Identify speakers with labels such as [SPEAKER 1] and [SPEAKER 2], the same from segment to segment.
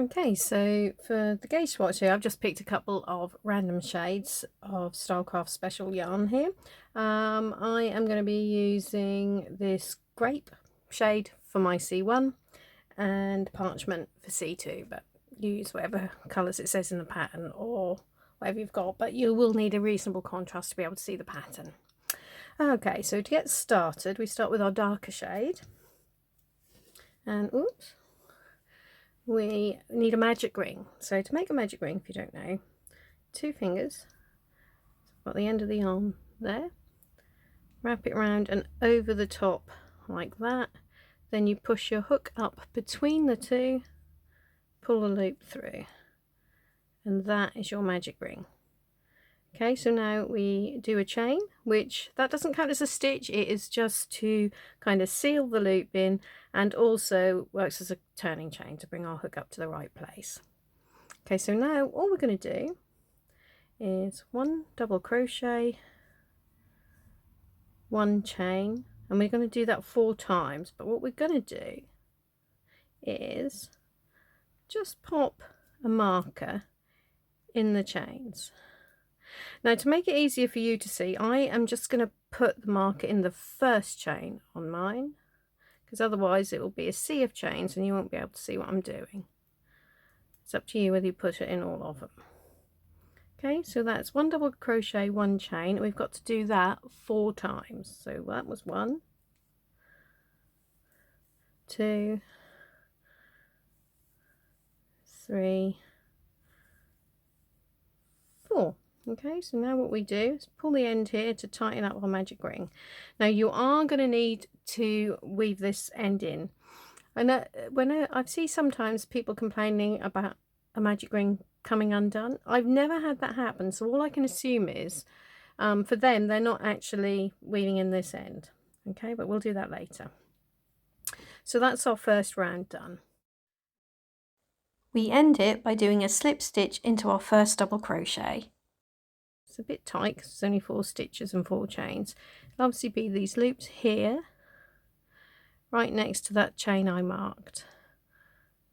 [SPEAKER 1] Okay, so for the gauge swatch here, I've just picked a couple of random shades of Stylecraft special yarn here. I am going to be using this grape shade for my C1 and parchment for C2, but use whatever colours it says in the pattern or whatever you've got, but you will need a reasonable contrast to be able to see the pattern. Okay, so to get started, we start with our darker shade, and oops, we need a magic ring. So to make a magic ring, if you don't know, 2 fingers, got the end of the arm there, wrap it around and over the top like that, then you push your hook up between the two, pull the loop through, and that is your magic ring. Okay, so now we do a chain, which that doesn't count as a stitch, it is just to kind of seal the loop in, and also works as a turning chain to bring our hook up to the right place. Okay, so now all we're going to do is 1 double crochet, 1 chain, and we're going to do that 4 times, but what we're going to do is just pop a marker in the chains. Now, to make it easier for you to see, I am just going to put the marker in the first chain on mine, because otherwise it will be a sea of chains and you won't be able to see what I'm doing. It's up to you whether you put it in all of them. Okay, so that's 1 double crochet, 1 chain. We've got to do that 4 times. So that was 1, 2, 3, 4. Okay, so now what we do is pull the end here to tighten up our magic ring. Now you are going to need to weave this end in. I know I see sometimes people complaining about a magic ring coming undone. I've never had that happen, so all I can assume is for them they're not actually weaving in this end. Okay, but we'll do that later. So that's our first round done. We end it by doing a slip stitch into our first double crochet. It's a bit tight because it's only 4 stitches and 4 chains. It'll obviously be these loops here, right next to that chain I marked.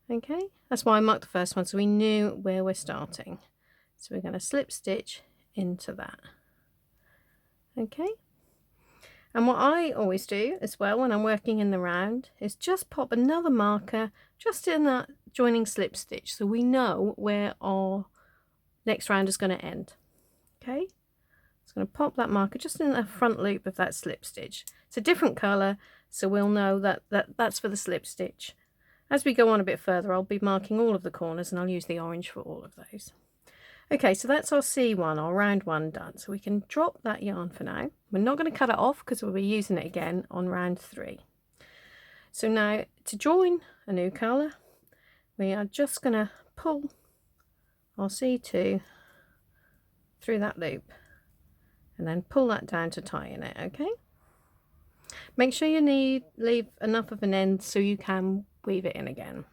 [SPEAKER 1] Okay, that's why I marked the first one, so we knew where we're starting. So we're going to slip stitch into that. Okay, and what I always do as well when I'm working in the round is just pop another marker just in that joining slip stitch, so we know where our next round is going to end. Okay, it's going to pop that marker just in the front loop of that slip stitch. It's a different colour, so we'll know that that's for the slip stitch. As we go on a bit further, I'll be marking all of the corners and I'll use the orange for all of those. Okay, so that's our C1, our round 1 done. So we can drop that yarn for now. We're not going to cut it off because we'll be using it again on round 3. So now to join a new colour, we are just going to pull our C2 through that loop and then pull that down to tighten it. Okay, make sure you leave enough of an end so you can weave it in again.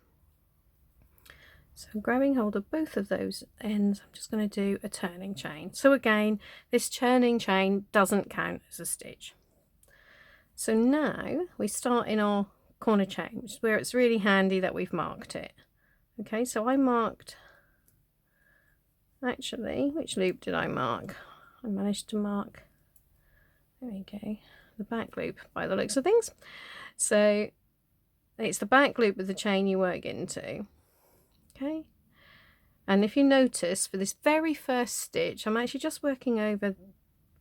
[SPEAKER 1] So grabbing hold of both of those ends, I'm just going to do a turning chain. So again, this turning chain doesn't count as a stitch. So now we start in our corner chain, which is where it's really handy that we've marked it. Okay, so I marked, actually, which loop did I mark? I managed to mark, there we go, the back loop by the looks of things. So it's the back loop of the chain you work into. Okay, and if you notice, for this very first stitch, I'm actually just working over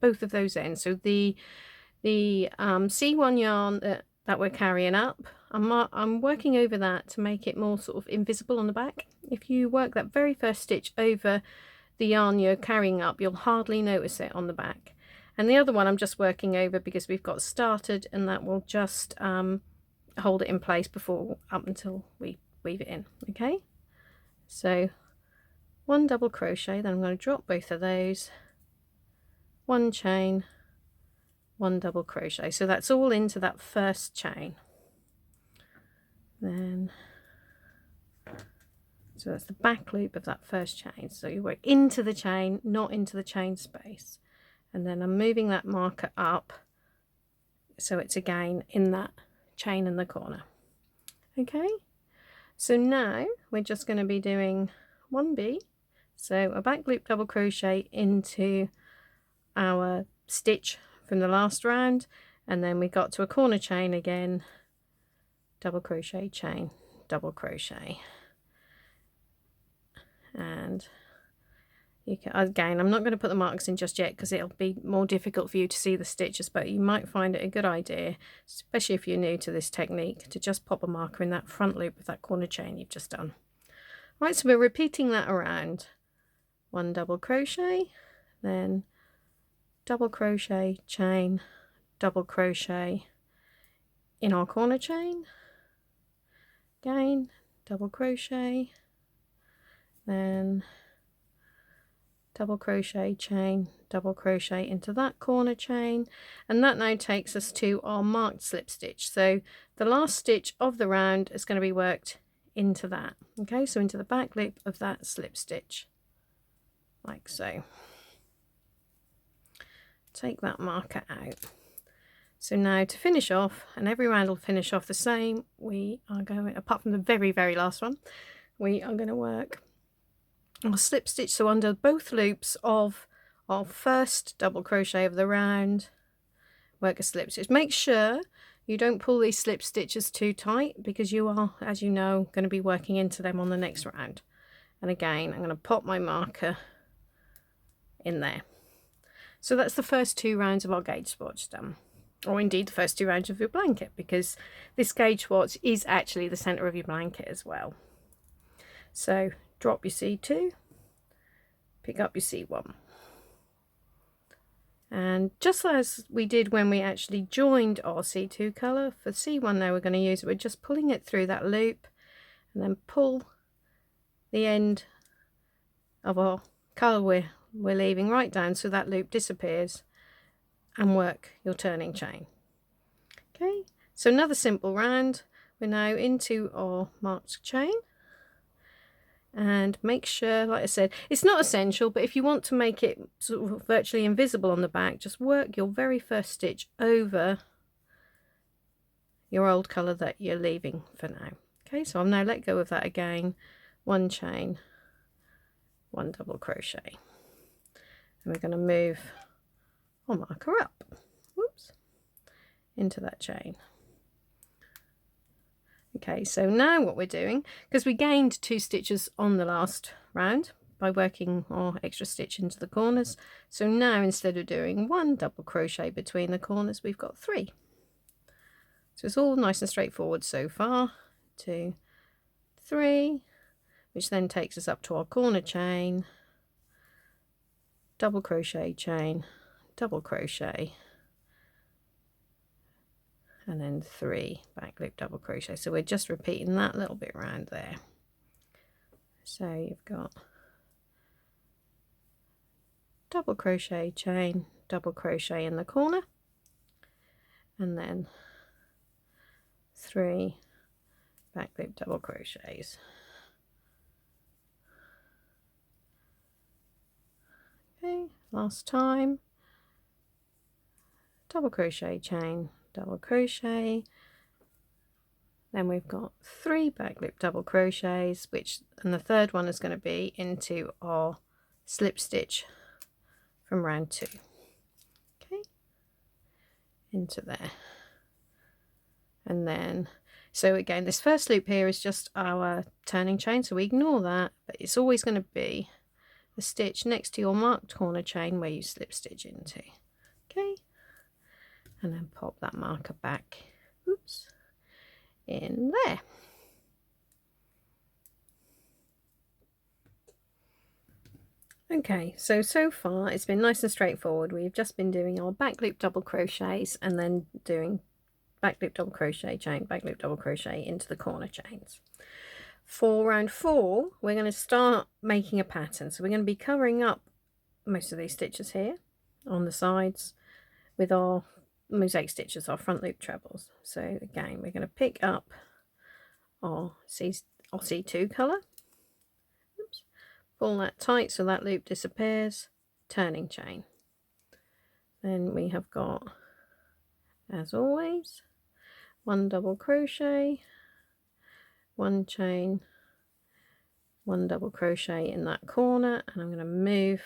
[SPEAKER 1] both of those ends. So the C1 yarn that we're carrying up, I'm working over that to make it more sort of invisible on the back. If you work that very first stitch over the yarn you're carrying up, you'll hardly notice it on the back. And the other one I'm just working over because we've got started, and that will just hold it in place before up until we weave it in. Okay, so 1 double crochet, then I'm going to drop both of those, 1 chain, 1 double crochet. So that's all into that first chain. Then so that's the back loop of that first chain. So you work into the chain, not into the chain space. And then I'm moving that marker up so it's again in that chain in the corner. Okay, So now we're just going to be doing 1B, so a back loop double crochet into our stitch from the last round, and then we got to a corner chain again, double crochet, chain, double crochet. And you can, again, I'm not going to put the marks in just yet because it'll be more difficult for you to see the stitches, but you might find it a good idea, especially if you're new to this technique, to just pop a marker in that front loop of that corner chain you've just done. Right, so we're repeating that around. 1 double crochet, then double crochet, chain, double crochet in our corner chain, again double crochet, then double crochet, chain, double crochet into that corner chain, and that now takes us to our marked slip stitch. So the last stitch of the round is going to be worked into that. Okay, so into the back loop of that slip stitch, like so. Take that marker out. So now to finish off, and every round will finish off the same, we are going, apart from the very last one, we are going to work our slip stitch. So under both loops of our first double crochet of the round, work a slip stitch. Make sure you don't pull these slip stitches too tight, because you are, as you know, going to be working into them on the next round. And again, I'm going to pop my marker in there. So that's the first 2 rounds of our gauge swatch done, or indeed the first 2 rounds of your blanket, because this gauge swatch is actually the center of your blanket as well. So drop your C2, pick up your C1, and just as we did when we actually joined our C2 colour, for C1 now we're going to use it, we're just pulling it through that loop and then pull the end of our colour we're leaving right down so that loop disappears, and work your turning chain. Okay, so another simple round. We're now into our marked chain, and make sure, like I said, it's not essential, but if you want to make it sort of virtually invisible on the back, just work your very first stitch over your old colour that you're leaving for now. Okay, so I'll now let go of that again, 1 chain, 1 double crochet, and we're going to move our marker up, whoops, into that chain. Okay, so now what we're doing, because we gained 2 stitches on the last round by working our extra stitch into the corners, so now instead of doing 1 double crochet between the corners, we've got 3. So it's all nice and straightforward so far. 2, 3, which then takes us up to our corner chain, double crochet, chain, double crochet, and then 3 back loop double crochet. So we're just repeating that little bit around there. So you've got double crochet, chain, double crochet in the corner, and then 3 back loop double crochets. Okay, last time, double crochet, chain, double crochet, then we've got 3 back loop double crochets, which, and the third one is going to be into our slip stitch from round 2. Okay, into there, and then, so again, this first loop here is just our turning chain, so we ignore that, but it's always going to be the stitch next to your marked corner chain where you slip stitch into. Okay, and then pop that marker back, oops, in there. Okay, so far it's been nice and straightforward. We've just been doing our back loop double crochets and then doing back loop double crochet, chain, back loop double crochet into the corner chains. For round 4, we're going to start making a pattern. So we're going to be covering up most of these stitches here on the sides with our mosaic stitches, our front loop trebles. So again, we're going to pick up our C2 colour, oops, pull that tight so that loop disappears, turning chain. Then we have got, as always, 1 double crochet, one chain, one double crochet in that corner, and I'm going to move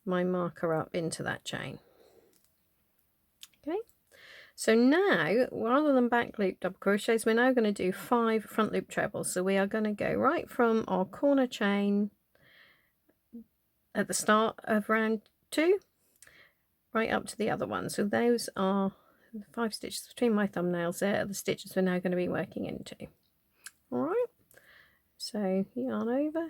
[SPEAKER 1] my marker up into that chain. Okay, so now rather than back loop double crochets, we're now going to do 5 front loop trebles. So we are going to go right from our corner chain at the start of round 2 right up to the other one. So those are 5 stitches between my thumbnails. There are the stitches we're now going to be working into. All right, so yarn over.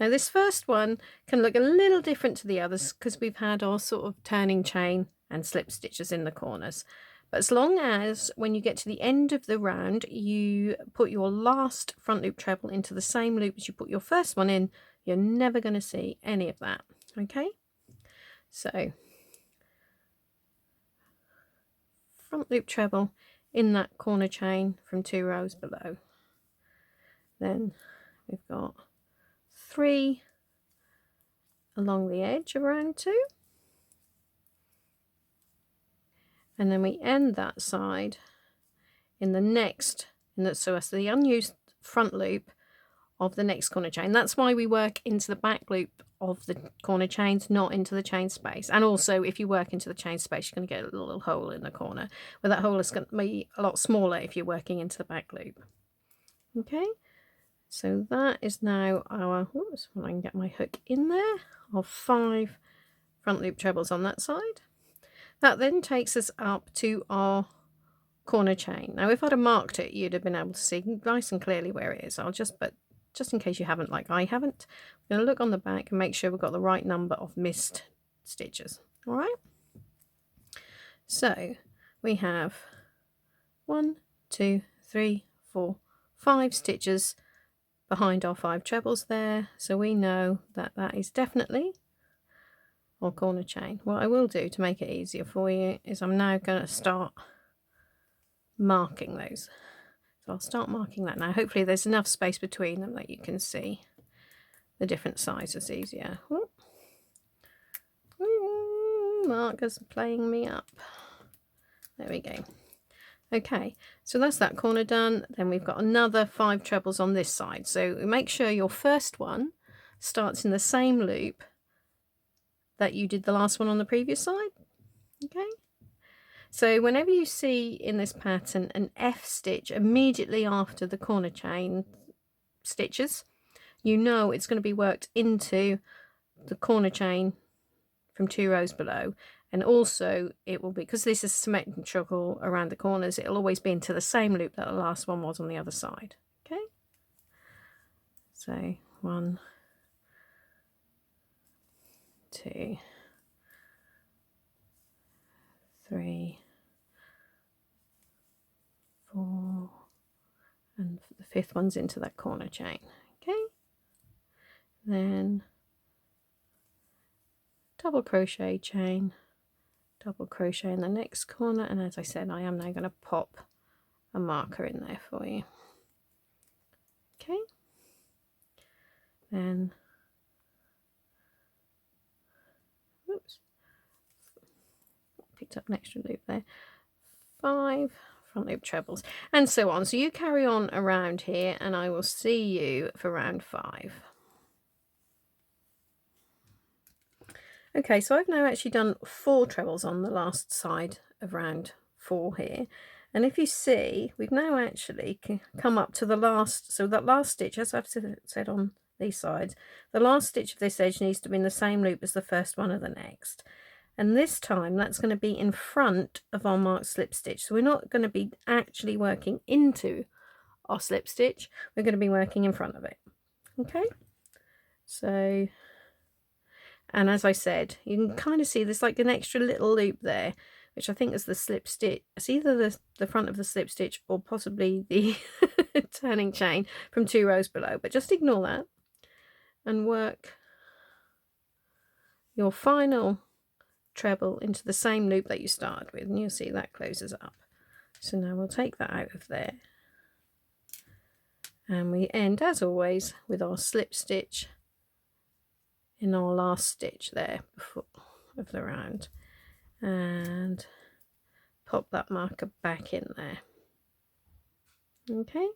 [SPEAKER 1] Now this first one can look a little different to the others because we've had our sort of turning chain and slip stitches in the corners. But as long as when you get to the end of the round you put your last front loop treble into the same loop as you put your first one in, you're never going to see any of that. Okay, so front loop treble in that corner chain from 2 rows below. Then we've got 3 along the edge of round 2, and then we end that side in the next, so that's the unused front loop of the next corner chain. That's why we work into the back loop of the corner chains, not into the chain space. And also if you work into the chain space, you're going to get a little hole in the corner, but that hole is going to be a lot smaller if you're working into the back loop. Okay, so that is now our, oops, when I can get my hook in there, of 5 front loop trebles on that side. That then takes us up to our corner chain. Now if I'd have marked it, you'd have been able to see nice and clearly where it is. But just in case you haven't, like I haven't, I'm going to look on the back and make sure we've got the right number of missed stitches. All right, so we have 1, 2, 3, 4, 5 stitches behind our 5 trebles there, so we know that that is definitely our corner chain. What I will do to make it easier for you is I'm now going to start marking those. So I'll start marking that now. Hopefully there's enough space between them that you can see the different sizes easier. Markers playing me up. There we go. Okay, so that's that corner done. Then we've got another 5 trebles on this side. So make sure your first one starts in the same loop that you did the last one on the previous side. Okay, so whenever you see in this pattern an F stitch immediately after the corner chain stitches, you know it's going to be worked into the corner chain from 2 rows below. And also it will be, because this is symmetrical around the corners, it'll always be into the same loop that the last one was on the other side. Okay, so 1, 2, 3, 4, and the 5th one's into that corner chain. Okay, then double crochet chain, double crochet in the next corner, and as I said, I am now going to pop a marker in there for you. Okay, then oops, picked up an extra loop there, 5 front loop trebles, and so on. So you carry on around here and I will see you for round 5. Okay, so I've now actually done 4 trebles on the last side of round 4 here, and if you see, we've now actually come up to the last, so that last stitch, as I've said on these sides, the last stitch of this edge needs to be in the same loop as the first one of the next, and this time that's going to be in front of our marked slip stitch. So we're not going to be actually working into our slip stitch, we're going to be working in front of it. Okay, so, and as I said, you can kind of see there's like an extra little loop there, which I think is the slip stitch. It's either the front of the slip stitch or possibly the turning chain from 2 rows below, but just ignore that and work your final treble into the same loop that you started with, and you'll see that closes up. So now we'll take that out of there, and we end as always with our slip stitch in our last stitch there before of the round, and pop that marker back in there. Okay,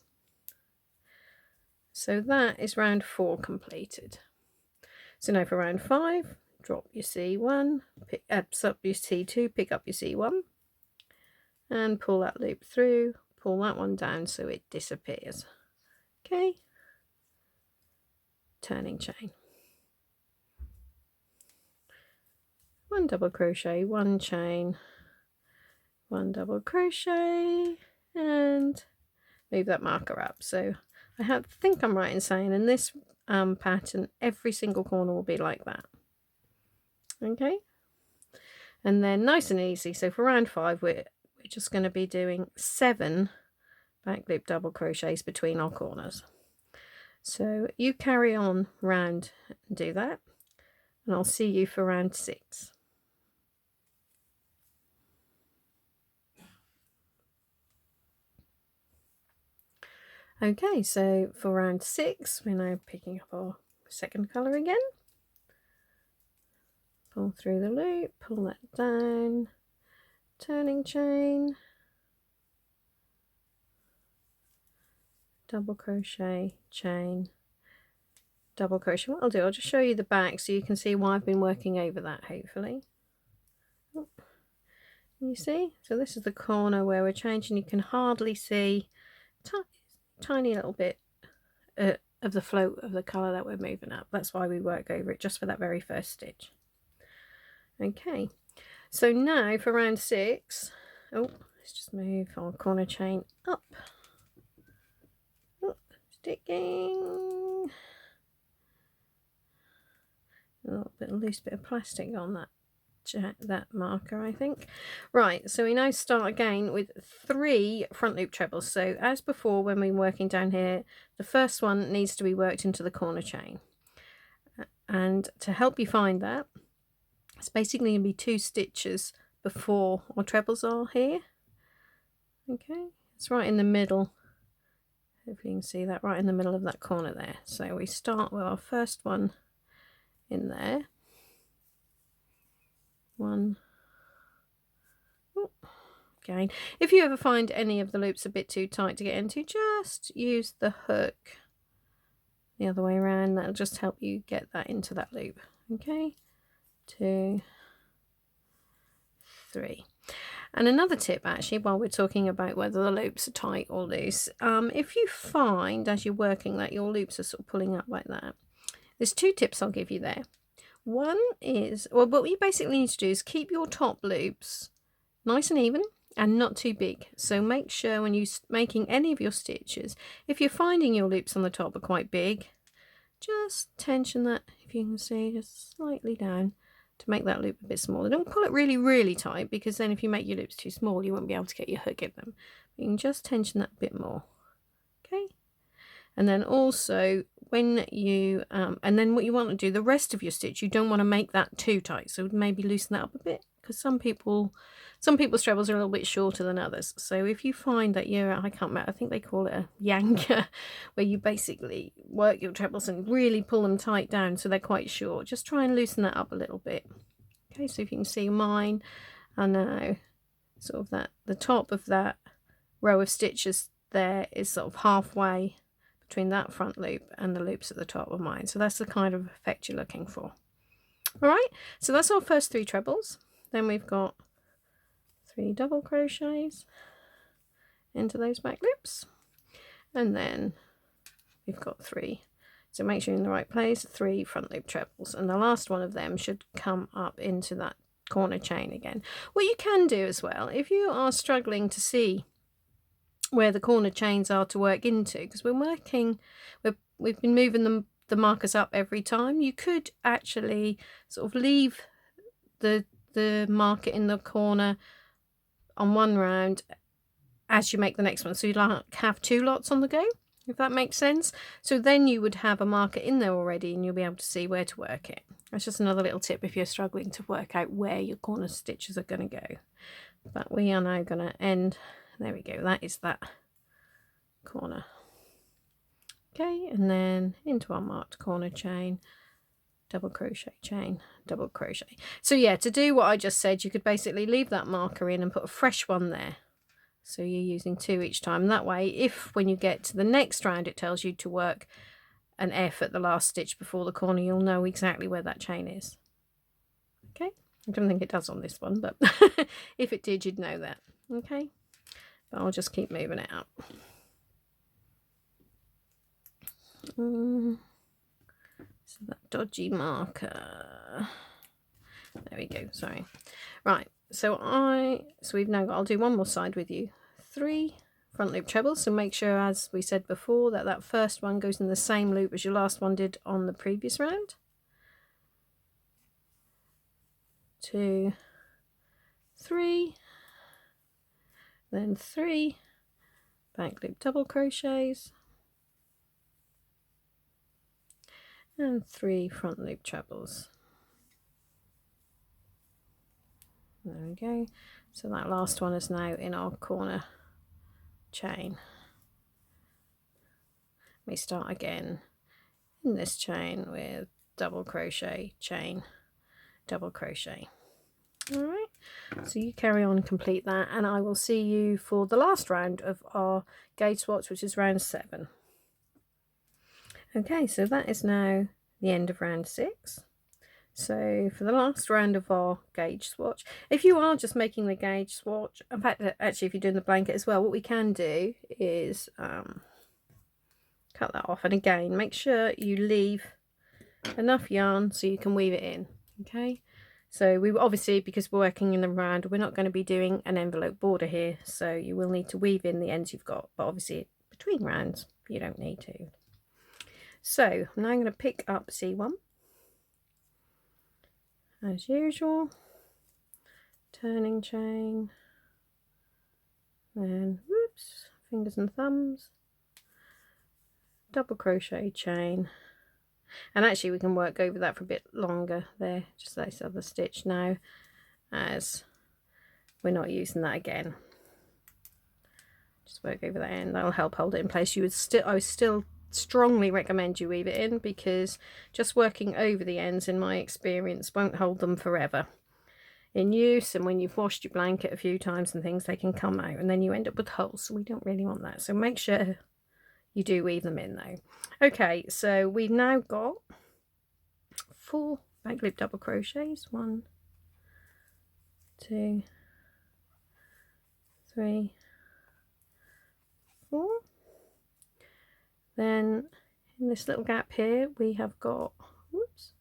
[SPEAKER 1] So that is round 4 completed. So now for round 5, drop your C1, pick up your C2, pick up your C1, and pull that loop through, pull that one down so it disappears. Okay, turning chain, 1 double crochet, 1 chain, 1 double crochet, and move that marker up. So I think I'm right in saying in this pattern every single corner will be like that. Okay, and then nice and easy. So for round 5 we're just going to be doing 7 back loop double crochets between our corners. So you carry on round and do that, and I'll see you for round 6. Okay, so for round 6 we're now picking up our second colour again. Pull through the loop, pull that down, turning chain, double crochet, chain, double crochet. What I'll do, I'll just show you the back so you can see why I've been working over that, hopefully. You see? So this is the corner where we're changing. You can hardly see tiny little bit of the float of the colour that we're moving up. That's why we work over it, just for that very first stitch. Okay, so now for round 6, let's just move our corner chain up. Sticking. A little bit loose bit of plastic on that marker, I think. Right, so we now start again with 3 front loop trebles. So as before, when we're working down here, the first one needs to be worked into the corner chain. And to help you find that, it's basically going to be 2 stitches before our trebles are here. Okay, it's right in the middle. Hopefully you can see that, right in the middle of that corner there. So we start with our first one in there. 1. Again, if you ever find any of the loops a bit too tight to get into, just use the hook the other way around. That'll just help you get that into that loop. Okay, 2, 3. And another tip, actually, while we're talking about whether the loops are tight or loose, if you find as you're working that your loops are sort of pulling up like that, there's 2 tips I'll give you there. One is, well, what you basically need to do is keep your top loops nice and even and not too big. So make sure when you're making any of your stitches, if you're finding your loops on the top are quite big, just tension that, if you can see, just slightly down to make that loop a bit smaller. Don't pull it really, really tight, because then if you make your loops too small, you won't be able to get your hook in them. But you can just tension that a bit more. Okay. And then also when you, and then what you want to do, the rest of your stitch, you don't want to make that too tight. So maybe loosen that up a bit, because some people's trebles are a little bit shorter than others. So if you find that you're, I can't remember, I think they call it a yanker, where you basically work your trebles and really pull them tight down so they're quite short, just try and loosen that up a little bit. Okay, so if you can see mine, I know sort of that the top of that row of stitches there is sort of halfway between that front loop and the loops at the top of mine. So that's the kind of effect you're looking for. All right, so that's our first 3 trebles. Then we've got 3 double crochets into those back loops, and then we've got 3, so make sure you're in the right place, 3 front loop trebles, and the last one of them should come up into that corner chain again. What you can do as well, if you are struggling to see where the corner chains are to work into, because we've been moving the markers up every time, you could actually sort of leave the marker in the corner on one round as you make the next one, so you'd like have 2 lots on the go, if that makes sense. So then you would have a marker in there already and you'll be able to see where to work it. That's just another little tip if you're struggling to work out where your corner stitches are going to go. But we are now going to end, there we go, that is that corner. Okay, and then into our marked corner chain, double crochet, chain, double crochet. So yeah, to do what I just said, you could basically leave that marker in and put a fresh one there. So you're using 2 each time. That way, if when you get to the next round it tells you to work an F at the last stitch before the corner, you'll know exactly where that chain is. Okay, I don't think it does on this one, but if it did, you'd know that. Okay, but I'll just keep moving it up. So that dodgy marker, there we go, sorry. Right, so we've now got, I'll do one more side with you. 3 front loop trebles, so make sure, as we said before, that that first one goes in the same loop as your last one did on the previous round. 2, 3, then 3 back loop double crochets, and 3 front loop trebles. There we go. So that last one is now in our corner chain. We start again in this chain with double crochet, chain, double crochet. All right, so you carry on and complete that, and I will see you for the last round of our gauge swatch, which is round 7. Okay, so that is now the end of round 6. So for the last round of our gauge swatch, if you are just making the gauge swatch, in fact, actually if you're doing the blanket as well, what we can do is cut that off, and again make sure you leave enough yarn so you can weave it in. Okay, so we obviously, because we're working in the round, we're not going to be doing an envelope border here, so you will need to weave in the ends you've got, but obviously between rounds you don't need to. So now I'm going to pick up C1 as usual, turning chain, then whoops, fingers and thumbs, double crochet chain, and actually we can work over that for a bit longer there, just this other stitch now, as we're not using that again. Just work over that end, that'll help hold it in place. I would still strongly recommend you weave it in, because just working over the ends, in my experience, won't hold them forever in use, and when you've washed your blanket a few times and things, they can come out and then you end up with holes, so we don't really want that. So make sure you do weave them in though. Okay, so we've now got 4 back loop double crochets, 1, 2, 3, 4. Then in this little gap here we have got, whoops,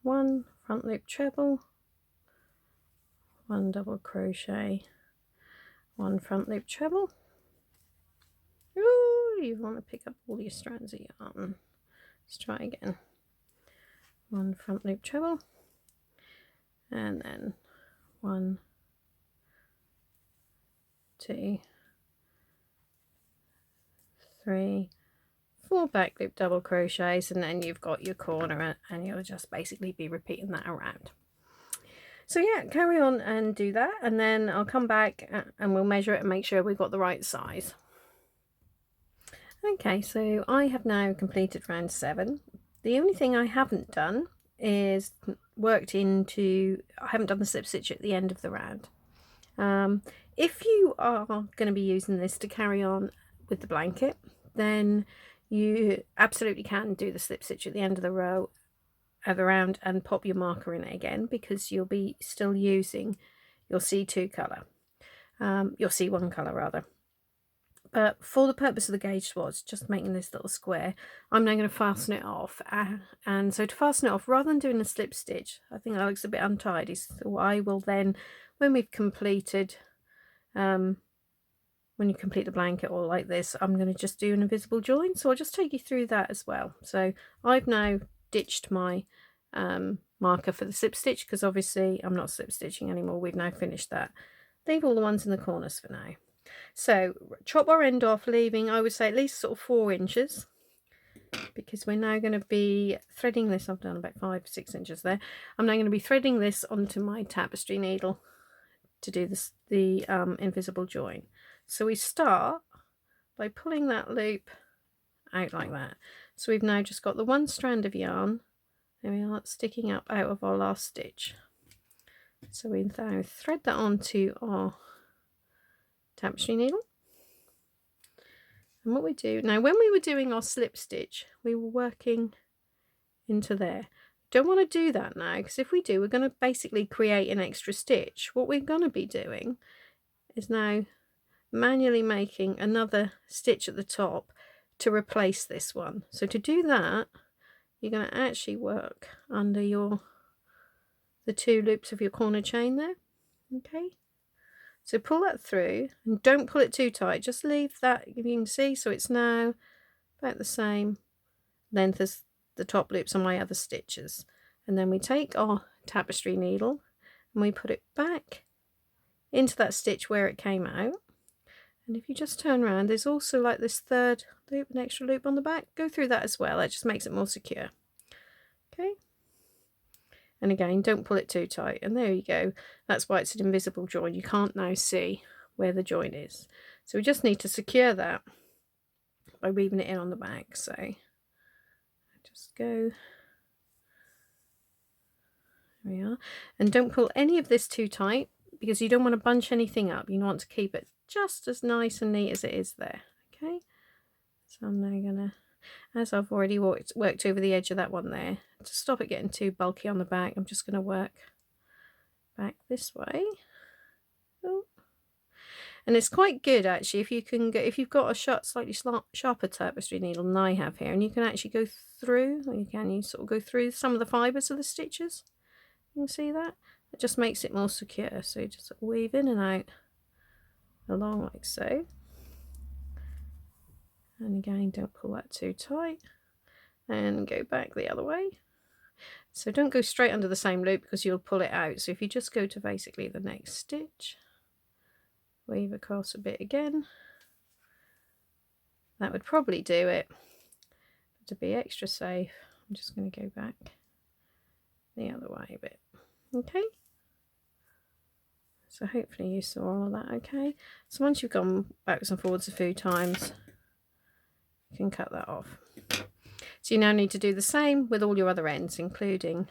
[SPEAKER 1] 1 front loop treble, 1 double crochet, 1 front loop treble. Ooh, you want to pick up all your strands of yarn. Let's try again. 1 front loop treble, and then 1, 2, 3, 4 back loop double crochets, and then you've got your corner, and you'll just basically be repeating that around. So yeah, carry on and do that, and then I'll come back and we'll measure it and make sure we've got the right size. Okay, so I have now completed round 7. The only thing I haven't done is I haven't done the slip stitch at the end of the round. If you are going to be using this to carry on with the blanket, then you absolutely can do the slip stitch at the end of the row of the round and pop your marker in it again, because you'll be still using your C2 colour, your C1 colour rather. But for the purpose of the gauge swatch, just making this little square, I'm now going to fasten it off. And so to fasten it off, rather than doing a slip stitch, I think that looks a bit untidy. So I will then, when we've completed, when you complete the blanket all like this, I'm going to just do an invisible join. So I'll just take you through that as well. So I've now ditched my marker for the slip stitch, because obviously I'm not slip stitching anymore. We've now finished that. Leave all the ones in the corners for now. So chop our end off, leaving, I would say, at least sort of 4 inches, because we're now going to be threading this. I've done about 5-6 inches there. I'm now going to be threading this onto my tapestry needle to do this, the invisible join. So we start by pulling that loop out like that. So we've now just got the 1 strand of yarn, there we are, sticking up out of our last stitch. So we now thread that onto our tapestry needle, And what we do now, when we were doing our slip stitch, we were working into there. Don't want to do that now, because if we do, we're going to basically create an extra stitch. What we're going to be doing is now manually making another stitch at the top to replace this one. So to do that, you're going to actually work under the 2 loops of your corner chain there. Okay, so pull that through and don't pull it too tight, just leave that, if you can see, so it's now about the same length as the top loops on my other stitches. And then we take our tapestry needle and we put it back into that stitch where it came out. And if you just turn around, there's also like this 3rd loop, an extra loop on the back. Go through that as well, that just makes it more secure. Okay, and again, don't pull it too tight. And there you go, that's why it's an invisible join. You can't now see where the join is, so we just need to secure that by weaving it in on the back. So just go, there we are, and don't pull any of this too tight, because you don't want to bunch anything up. You want to keep it just as nice and neat as it is there. Okay, so I'm now gonna, as I've already worked over the edge of that one there, to stop it getting too bulky on the back, I'm just going to work back this way. Oh. And it's quite good actually if you can get, if you've got a slightly sharper tapestry needle than I have here, and you can actually go through, or you sort of go through some of the fibres of the stitches. You can see that? It just makes it more secure. So you just weave in and out along like so. And again, don't pull that too tight, and go back the other way. So don't go straight under the same loop, because you'll pull it out. So if you just go to basically the next stitch, weave across a bit again, that would probably do it. But to be extra safe, I'm just going to go back the other way a bit. Okay, so hopefully you saw all of that. Okay, so once you've gone backwards and forwards a few times, you can cut that off. So you now need to do the same with all your other ends, including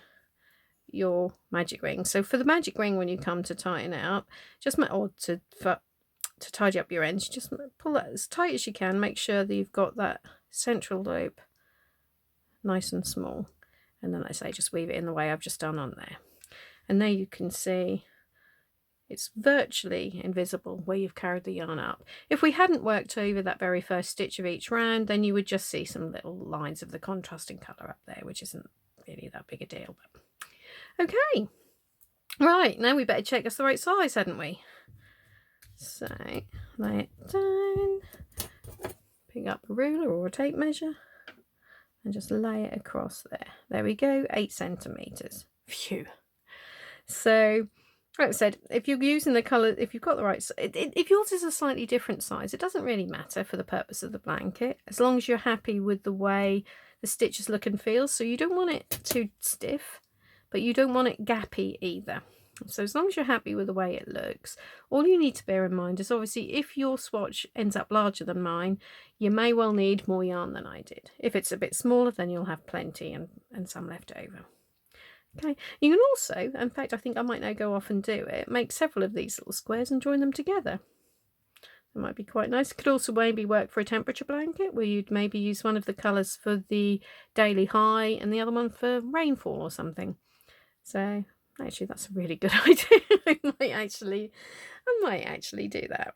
[SPEAKER 1] your magic ring. So for the magic ring, when you come to tighten it up, just or to tidy up your ends, just pull that as tight as you can. Make sure that you've got that central loop nice and small, and then, like I say, just weave it in the way I've just done on there. And there you can see it's virtually invisible where you've carried the yarn up. If we hadn't worked over that very first stitch of each round, then you would just see some little lines of the contrasting colour up there, which isn't really that big a deal. But okay, right, now we better check it's the right size, hadn't we? So lay it down, pick up a ruler or a tape measure, and just lay it across there. There we go, 8 centimetres. Phew. So like I said, if you're using the colour, if you've got the right, if yours is a slightly different size, it doesn't really matter for the purpose of the blanket, as long as you're happy with the way the stitches look and feel. So you don't want it too stiff, but you don't want it gappy either. So as long as you're happy with the way it looks, all you need to bear in mind is, obviously, if your swatch ends up larger than mine, you may well need more yarn than I did. If it's a bit smaller, then you'll have plenty and some left over. Okay, you can also, in fact, I think I might now go off and do it, make several of these little squares and join them together. That might be quite nice. It could also maybe work for a temperature blanket, where you'd maybe use one of the colours for the daily high and the other one for rainfall or something. So actually, that's a really good idea. I might actually do that.